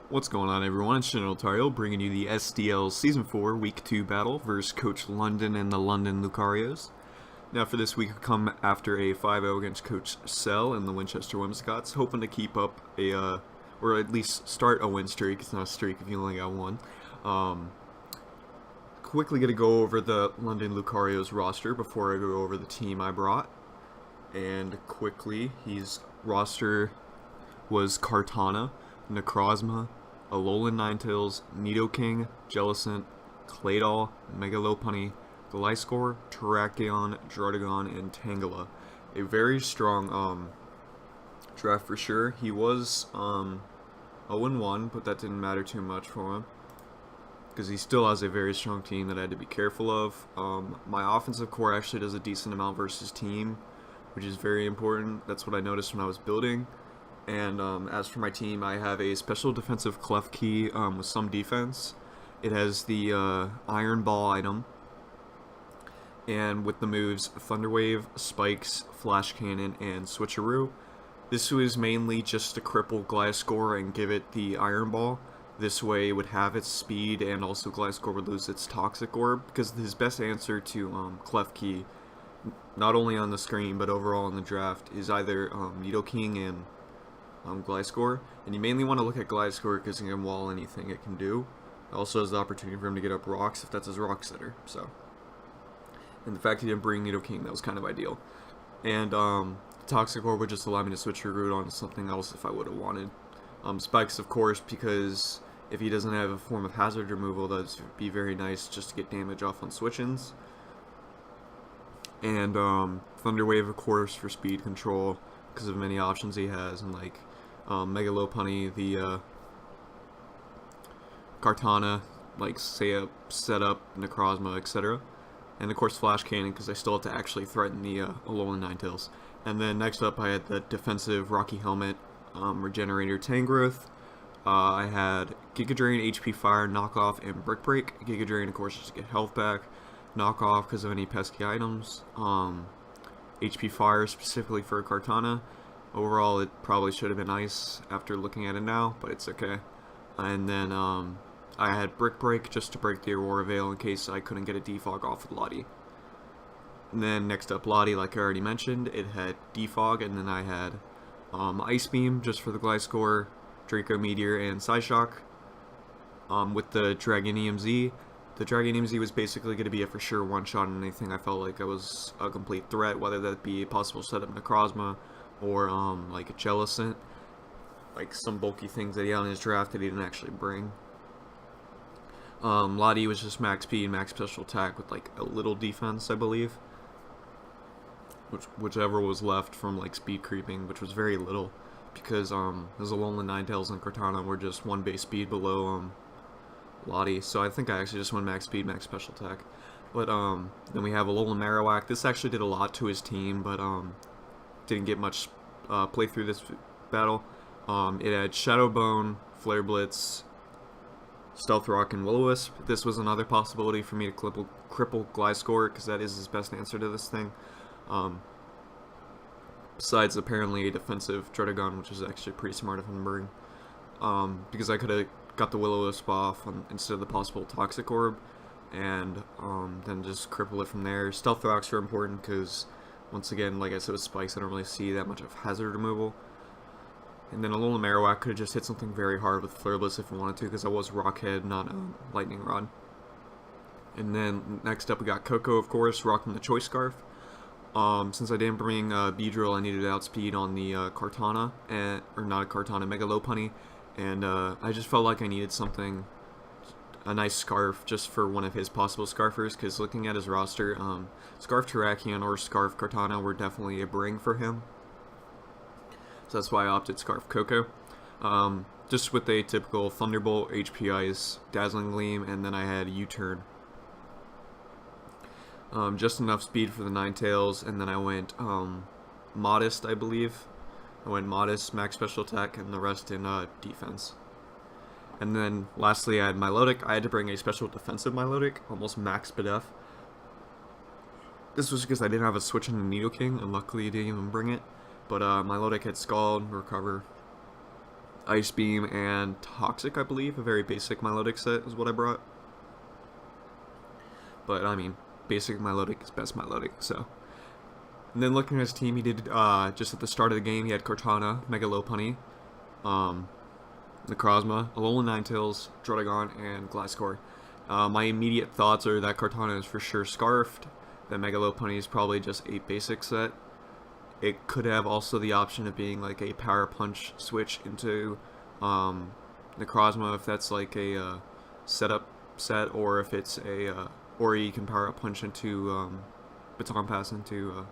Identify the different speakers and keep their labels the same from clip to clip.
Speaker 1: What's going on, everyone? It's GeneralTarheel bringing you the SDL Season 4 Week 2 battle versus Coach London and the London Lucarios. Now, for this week, we come after a 5-0 against Coach Sell and the Winchester Whimsicots, hoping to keep up or at least start a win streak. It's not a streak if you only got one. Quickly going to go over the London Lucarios roster before I go over the team I brought. And quickly, his roster was Kartana, Necrozma, Alolan Ninetales, Nidoking, Jellicent, Claydol, Megalopunny, Gliscor, Terrakion, Druddigon, and Tangela. A very strong draft for sure. He was 0-1, but that didn't matter too much for him because he still has a very strong team that I had to be careful of. My offensive core actually does a decent amount versus team, which is very important. That's what I noticed when I was building. And as for my team, I have a special defensive Klefki with some defense. It has the Iron Ball item, and with the moves Thunder Wave, Spikes, Flash Cannon, and Switcheroo. This was mainly just to cripple Gliscor and give it the Iron Ball. This way it would have its speed, and also Gliscor would lose its Toxic Orb, because his best answer to Klefki, not only on the screen but overall in the draft, is either Nidoking and Gliscor, and you mainly want to look at Gliscor because it can wall anything it can do. It also has the opportunity for him to get up rocks if that's his rock setter. So, and the fact he didn't bring Nidoking, that was kind of ideal. And Toxic Orb would just allow me to switch your route on to something else if I would have wanted. Spikes, of course, because if he doesn't have a form of hazard removal, that would be very nice just to get damage off on switch-ins. And Thunder Wave, of course, for speed control because of many options he has, and like Megalopunny, the Kartana, like set up Necrozma, etc. And of course Flash Cannon because I still have to actually threaten the Alolan Ninetales. And then next up I had the defensive Rocky Helmet, Regenerator Tangrowth. I had Giga Drain, HP Fire, Knockoff, and Brick Break. Giga Drain, of course, just to get health back. Knockoff because of any pesky items. HP Fire specifically for Kartana. Overall, it probably should have been Ice after looking at it now, but it's okay. And then I had Brick Break just to break the Aurora Veil in case I couldn't get a Defog off with Lottie. And then next up, Lottie, like I already mentioned, it had Defog, and then I had Ice Beam just for the Gliscor, Draco Meteor, and Psyshock. With the Dragonium Z, the Dragonium Z was basically going to be a for sure one-shot on anything I felt like I was a complete threat, whether that be a possible setup Necrozma, or like a Jellicent, like some bulky things that he had in his draft that he didn't actually bring. Lottie was just max speed, max special attack with like a little defense, I believe. Whichever was left from like speed creeping, which was very little, because his Alolan Ninetales and Kartana were just one base speed below Lottie, so I think I actually just went max speed, max special attack. But then we have Alolan Marowak. This actually did a lot to his team, but didn't get much play through this battle. It had Shadow Bone, Flare Blitz, Stealth Rock, and Will-O-Wisp. This was another possibility for me to cripple Gliscor, because that is his best answer to this thing. Besides apparently a defensive Druddigon, which is actually pretty smart of him to bring. Because I could have got the Will-O-Wisp off instead of the possible Toxic Orb, and then just cripple it from there. Stealth Rocks are important because, once again, like I said with Spikes, I don't really see that much of hazard removal. And then Alolan Marowak could have just hit something very hard with Flare Blitz if I wanted to, because I was Rockhead, not Lightning Rod. And then next up we got Coco, of course, rocking the Choice Scarf. Since I didn't bring Beedrill, I needed outspeed on the Kartana, or not a Kartana, Megalopunny, and I just felt like I needed something, a nice Scarf just for one of his possible Scarfers, because looking at his roster, Scarf Terrakion or Scarf Kartana were definitely a bring for him. So that's why I opted Scarf Coco. Just with a typical Thunderbolt, HP Ice, Dazzling Gleam, and then I had U-Turn. Just enough speed for the Ninetales, and then I went Modest, I believe. I went Modest, max special attack, and the rest in defense. And then lastly I had Milotic. I had to bring a special defensive Milotic, almost max BDF. This was because I didn't have a switch in the Nidoking, and luckily I didn't even bring it. But Milotic had Scald, Recover, Ice Beam and Toxic, I believe. A very basic Milotic set is what I brought. But, I mean, basic Milotic is best Milotic, so. And then looking at his team, he did, just at the start of the game, he had Cortana, Mega Lopunny, Necrozma, Alolan Ninetales, Druddigon, and Gliscor. My immediate thoughts are that Cortana is for sure Scarfed, that Mega Lopunny is probably just a basic set. It could have also the option of being like a Power Punch switch into Necrozma if that's like a setup set, or if it's a or you can Power Punch into Baton Pass into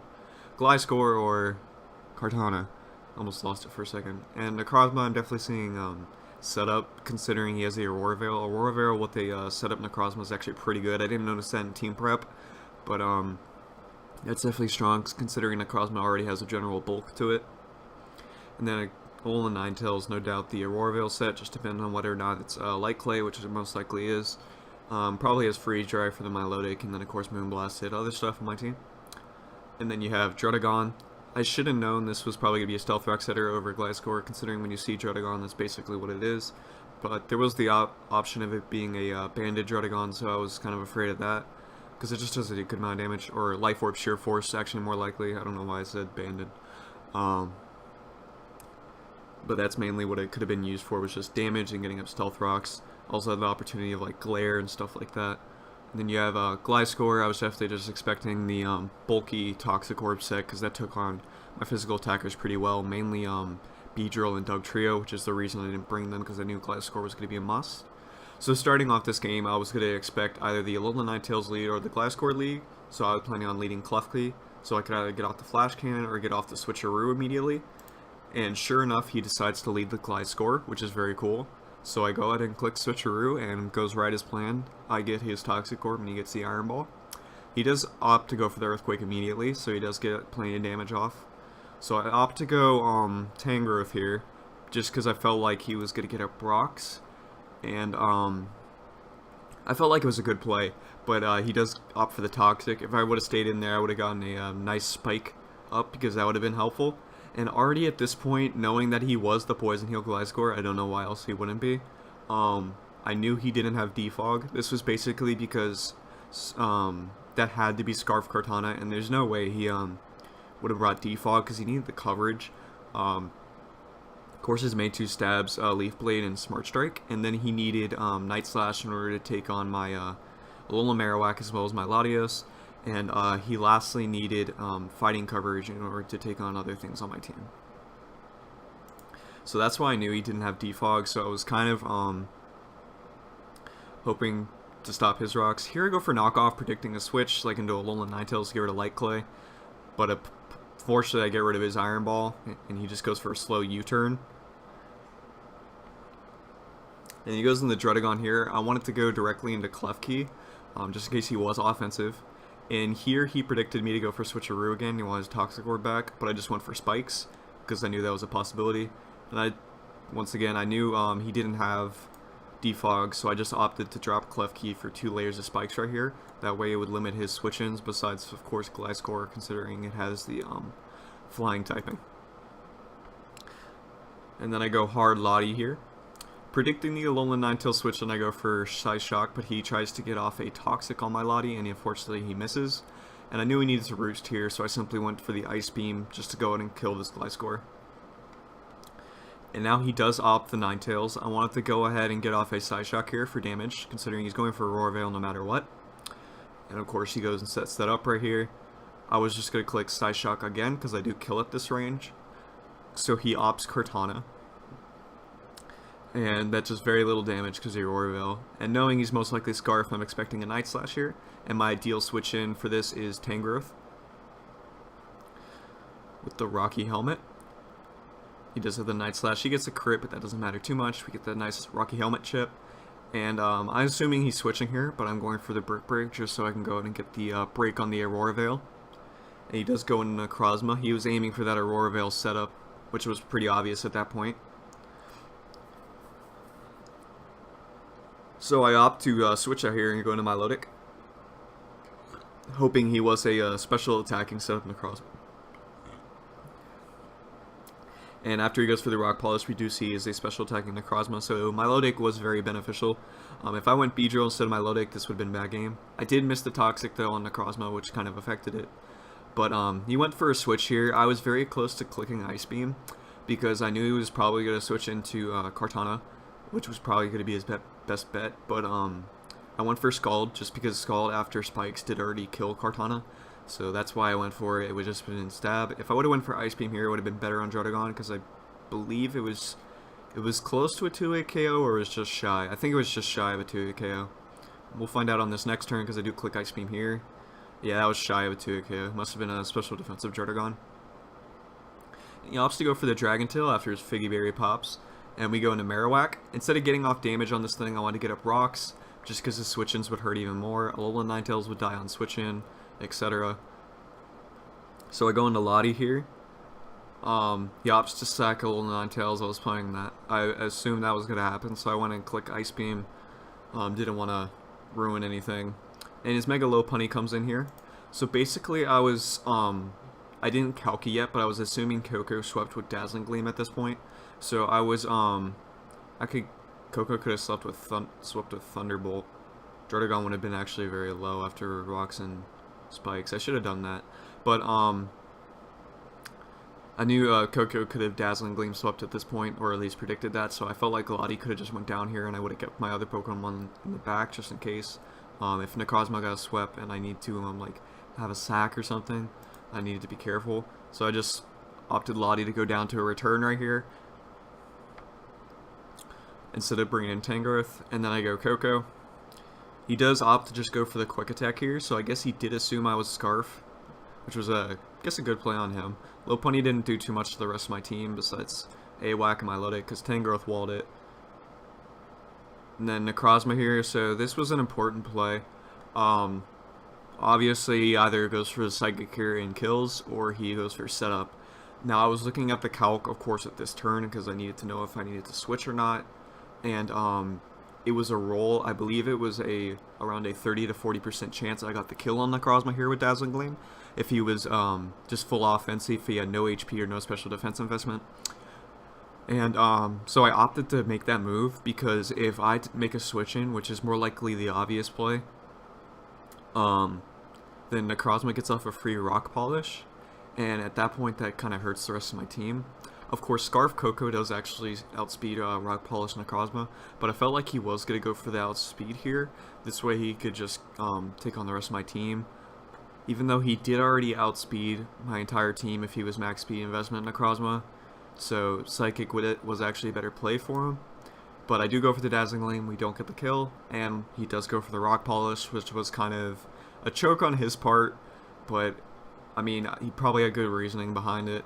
Speaker 1: Gliscor or Cortana. Almost lost it for a second. And Necrozma, I'm definitely seeing setup, considering he has the Aurora Veil. Aurora Veil, what they set up Necrozma is actually pretty good. I didn't notice that in team prep, but that's definitely strong, considering Necrozma already has a general bulk to it. And then Alolan Ninetales, no doubt the Aurora Veil set, just depending on whether or not it's Light Clay, which it most likely is. Probably has Freeze Dry for the Milotic, and then of course Moonblast hit other stuff on my team. And then you have Druddigon. I should have known this was probably going to be a Stealth Rock setter over Gliscor, considering when you see Druddigon, that's basically what it is. But there was the option of it being a banded Druddigon, so I was kind of afraid of that, because it just does a good amount of damage. Or Life Orb Sheer Force, actually more likely. I don't know why I said banded. But that's mainly what it could have been used for, was just damage and getting up Stealth Rocks. Also had the opportunity of like Glare and stuff like that. And then you have Gliscor. I was definitely just expecting the bulky Toxic Orb set, because that took on my physical attackers pretty well, mainly Beedrill and Dugtrio, which is the reason I didn't bring them, because I knew Gliscor was going to be a must. So starting off this game, I was going to expect either the Alolan Ninetales lead or the Gliscor lead, so I was planning on leading Klefki, so I could either get off the Flash Cannon or get off the Switcheroo immediately. And sure enough, he decides to lead the Gliscor, which is very cool. So I go ahead and click Switcheroo, and goes right as planned. I get his Toxic Orb, and he gets the Iron Ball. He does opt to go for the Earthquake immediately, so he does get plenty of damage off. So I opt to go Tangrowth here, just because I felt like he was going to get up rocks. And I felt like it was a good play, but he does opt for the Toxic. If I would have stayed in there, I would have gotten a nice spike up, because that would have been helpful. And already at this point, knowing that he was the Poison Heal Gliscor, I don't know why else he wouldn't be. I knew he didn't have Defog. This was basically because that had to be Scarf Cortana, and there's no way he would have brought Defog, because he needed the coverage. Of course, his main two stabs, Leaf Blade and Smart Strike, and then he needed Night Slash in order to take on my Alolan Marowak as well as my Latios. And he lastly needed fighting coverage in order to take on other things on my team. So that's why I knew he didn't have Defog, so I was kind of hoping to stop his rocks. Here I go for knockoff, predicting a switch like into Alolan Ninetales to get rid of Light Clay. But fortunately I get rid of his Iron Ball, and he just goes for a slow U-turn. And he goes in the Druddigon here. I wanted to go directly into Klefki, just in case he was offensive. And here he predicted me to go for Switcheroo again. He wanted his Toxic Orb back, but I just went for Spikes, because I knew that was a possibility. And once again, I knew he didn't have Defog, so I just opted to drop Klefki for 2 layers of Spikes right here. That way it would limit his switch-ins, besides, of course, Gliscor, considering it has the flying typing. And then I go hard Lottie here. Predicting the Alolan Ninetales switch, and I go for Psy Shock, but he tries to get off a Toxic on my Lottie, and unfortunately he misses. And I knew he needed to roost here, so I simply went for the Ice Beam just to go ahead and kill this Gliscor. And now he does opt the Ninetales. I wanted to go ahead and get off a Psy Shock here for damage, considering he's going for Aurora Veil no matter what. And of course he goes and sets that up right here. I was just going to click Psy Shock again, because I do kill at this range. So he opts Cortana. And that's just very little damage because of Aurora Veil. And knowing he's most likely Scarf, I'm expecting a Night Slash here. And my ideal switch in for this is Tangrowth with the Rocky Helmet. He does have the Night Slash. He gets a crit, but that doesn't matter too much. We get the nice Rocky Helmet chip. And I'm assuming he's switching here, but I'm going for the Brick Break just so I can go ahead and get the break on the Aurora Veil. And he does go into Necrozma. He was aiming for that Aurora Veil setup, which was pretty obvious at that point. So I opt to switch out here and go into Milotic, hoping he was a special attacking setup Necrozma. And after he goes for the Rock Polish, we do see is a special attacking Necrozma, so my Lodic was very beneficial. If I went Beedrill instead of my Lodic, this would have been a bad game. I did miss the Toxic, though, on Necrozma, which kind of affected it. But he went for a switch here. I was very close to clicking Ice Beam, because I knew he was probably going to switch into Kartana, which was probably going to be his best bet. But I went for Scald, just because Scald after Spikes did already kill Kartana. So that's why I went for it. It would just been stab. If I would have went for Ice Beam here, it would have been better on Druddigon, because I believe it was close to a 2-hit KO, or it was just shy. I think it was just shy of a 2-hit KO. We'll find out on this next turn, because I do click Ice Beam here. Yeah, that was shy of a 2-hit KO. Must have been a special defensive Druddigon. He opts to go for the Dragon Tail after his Figgy Berry pops, and we go into Marowak. Instead of getting off damage on this thing, I wanted to get up rocks, just because his switch-ins would hurt even more. Alolan Ninetales would die on switch-in, etc. So I go into Lottie here. He opts to sack Alolan Ninetales. I was playing that. I assumed that was going to happen, so I went and click Ice Beam. Didn't want to ruin anything. And his Mega Lopunny comes in here. So basically I was, I didn't calc yet, but I was assuming Coco swept with Dazzling Gleam at this point. So I was, Coco could have swept with Thunderbolt. Druddigon would have been actually very low after Rocks and Spikes. I should have done that. But, I knew Coco could have Dazzling Gleam swept at this point, or at least predicted that, so I felt like Lottie could have just went down here and I would have kept my other Pokemon in the back just in case. If Necrozma got swept and I need to, like, have a sack or something, I needed to be careful. So I just opted Lottie to go down to a return right here, instead of bringing in Tangrowth, and then I go Coco. He does opt to just go for the quick attack here, so I guess he did assume I was Scarf, which was, I guess, a good play on him. Lopunny didn't do too much to the rest of my team besides A-Whack and my Lodic, because Tangrowth walled it. And then Necrozma here, so this was an important play. Obviously, he either goes for the Psychic here and kills, or he goes for setup. Now, I was looking at the calc, of course, at this turn, because I needed to know if I needed to switch or not. And, it was a roll. I believe it was around a 30 to 40% chance I got the kill on Necrozma here with Dazzling Gleam. If he was, just full offensive, if he had no HP or no special defense investment. And, so I opted to make that move, because if I make a switch in, which is more likely the obvious play, then Necrozma gets off a free Rock Polish, and at that point that kind of hurts the rest of my team. Of course, Scarf Coco does actually outspeed Rock Polish Necrozma, but I felt like he was going to go for the outspeed here. This way he could just take on the rest of my team. Even though he did already outspeed my entire team if he was max speed investment Necrozma, so Psychic with it was actually a better play for him. But I do go for the Dazzling Gleam, we don't get the kill, and he does go for the Rock Polish, which was kind of a choke on his part, but I mean, he probably had good reasoning behind it.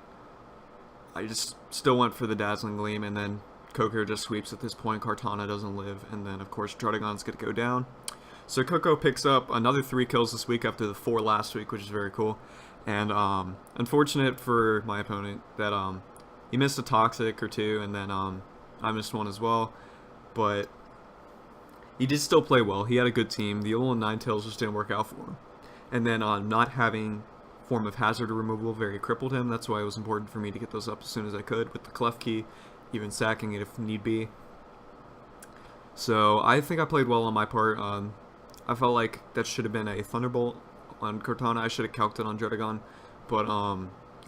Speaker 1: I just still went for the Dazzling Gleam, and then Coco just sweeps at this point. Kartana doesn't live, and then of course Druddigon's going to go down. So Coco picks up another 3 kills this week after the 4 last week, which is very cool. And unfortunate for my opponent that he missed a Toxic or 2, and then I missed one as well. But he did still play well. He had a good team. The Alolan Ninetales just didn't work out for him. And then not having Form of Hazard removal very crippled him. That's why it was important for me to get those up as soon as I could with the Clef Key, even sacking it if need be. So I think I played well on my part. I felt like that should have been a Thunderbolt on Kartana. I should have calced it on Druddigon, but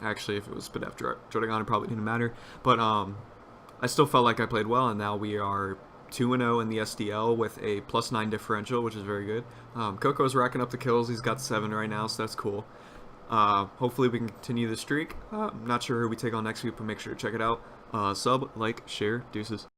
Speaker 1: actually if it was spit after Druddigon it probably didn't matter. But I still felt like I played well, and now we are 2-0 in the SDL with a +9 differential, which is very good. Coco's racking up the kills. He's got 7 right now, so that's cool. Hopefully we can continue the streak. I'm not sure who we take on next week, but make sure to check it out. Sub, like, share, deuces.